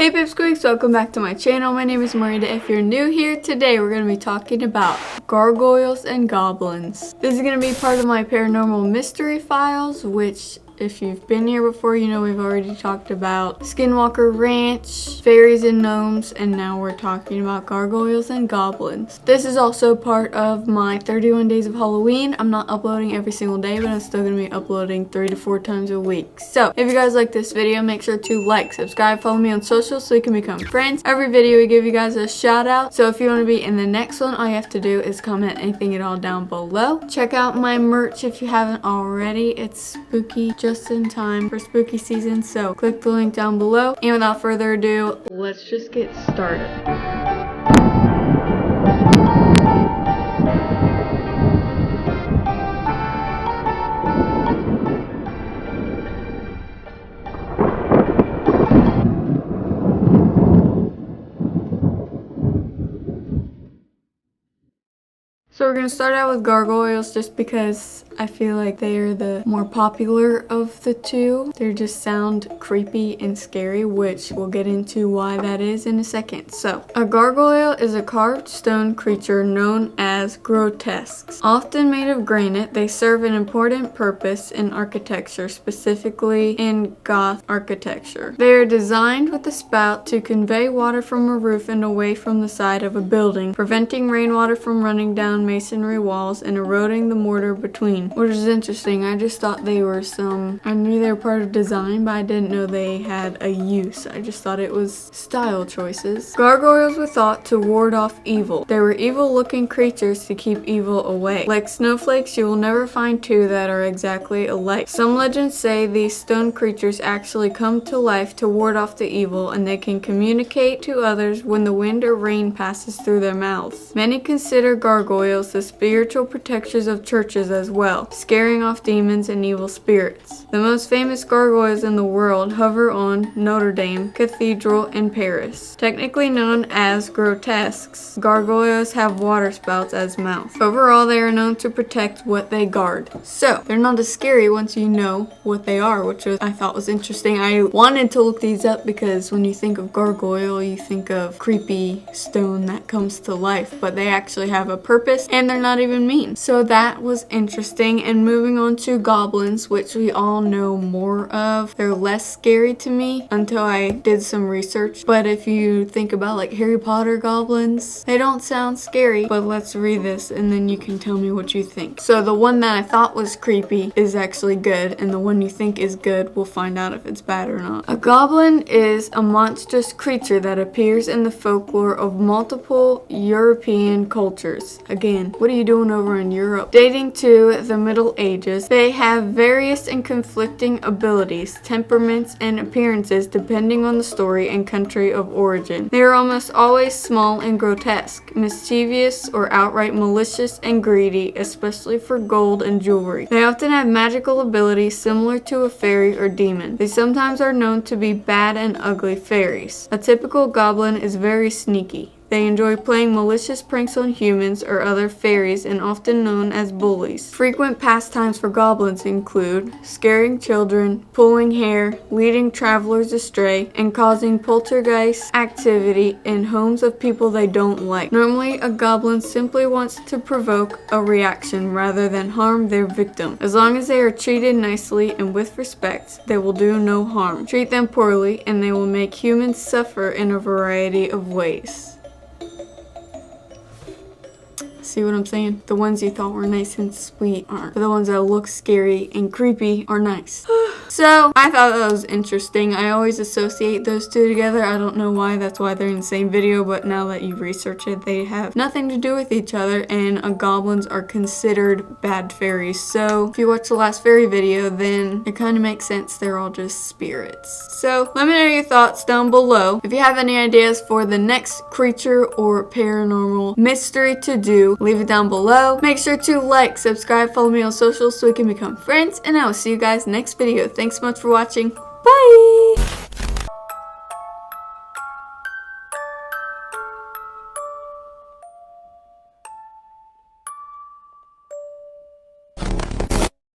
Hey Pipsqueaks, welcome back to my channel. My name is Marita. If you're new here, today we're going to be talking about gargoyles and goblins. This is going to be part of my paranormal mystery files, which if you've been here before, you know we've already talked about Skinwalker Ranch, fairies and gnomes, and now we're talking about gargoyles and goblins. This is also part of my 31 days of Halloween. I'm not uploading every single day, but I'm still going to be uploading 3 to 4 times a week. So if you guys like this video, make sure to like, subscribe, follow me on social so we can become friends. Every video we give you guys a shout out. So if you want to be in the next one, all you have to do is comment anything at all down below. Check out my merch if you haven't already. It's spooky, just in time for spooky season, so click the link down below. And without further ado, let's just get started. So we're going to start out with gargoyles just because I feel like they are the more popular of the two. They just sound creepy and scary, which we'll get into why that is in a second. So, a gargoyle is a carved stone creature known as grotesques. Often made of granite, they serve an important purpose in architecture, specifically in Goth architecture. They are designed with a spout to convey water from a roof and away from the side of a building, preventing rainwater from running down masonry walls and eroding the mortar between, which is interesting. I just thought they were I knew they were part of design, but I didn't know they had a use. I just thought it was style choices. Gargoyles were thought to ward off evil. They were evil-looking creatures to keep evil away. Like snowflakes, you will never find two that are exactly alike. Some legends say these stone creatures actually come to life to ward off the evil, and they can communicate to others when the wind or rain passes through their mouths. Many consider gargoyles the spiritual protectors of churches as well, scaring off demons and evil spirits. The most famous gargoyles in the world hover on Notre Dame Cathedral in Paris. Technically known as grotesques, gargoyles have water spouts as mouths. Overall, they are known to protect what they guard. So, they're not as scary once you know what they are, which I thought was interesting. I wanted to look these up because when you think of gargoyle, you think of creepy stone that comes to life, but they actually have a purpose and they're not even mean. So that was interesting. And moving on to goblins, which we all know more of. They're less scary to me until I did some research. But if you think about like Harry Potter goblins, they don't sound scary. But let's read this and then you can tell me what you think. So the one that I thought was creepy is actually good, and the one you think is good, we'll find out if it's bad or not. A goblin is a monstrous creature that appears in the folklore of multiple European cultures. Again, what are you doing over in Europe? Dating to the Middle Ages, they have various and conflicting abilities, temperaments, and appearances depending on the story and country of origin. They are almost always small and grotesque, mischievous, or outright malicious and greedy, especially for gold and jewelry. They often have magical abilities similar to a fairy or demon. They sometimes are known to be bad and ugly fairies. A typical goblin is very sneaky. They enjoy playing malicious pranks on humans or other fairies and often known as bullies. Frequent pastimes for goblins include scaring children, pulling hair, leading travelers astray, and causing poltergeist activity in homes of people they don't like. Normally, a goblin simply wants to provoke a reaction rather than harm their victim. As long as they are treated nicely and with respect, they will do no harm. Treat them poorly and they will make humans suffer in a variety of ways. See what I'm saying? The ones you thought were nice and sweet aren't. But the ones that look scary and creepy are nice. So, I thought that was interesting. I always associate those two together. I don't know why. That's why they're in the same video. But now that you research it, they have nothing to do with each other. And goblins are considered bad fairies. So, if you watch the last fairy video, then it kind of makes sense. They're all just spirits. So, let me know your thoughts down below. If you have any ideas for the next creature or paranormal mystery to do, leave it down below. Make sure to like, subscribe, follow me on social so we can become friends, and I will see you guys next video. Thanks so much for watching. Bye!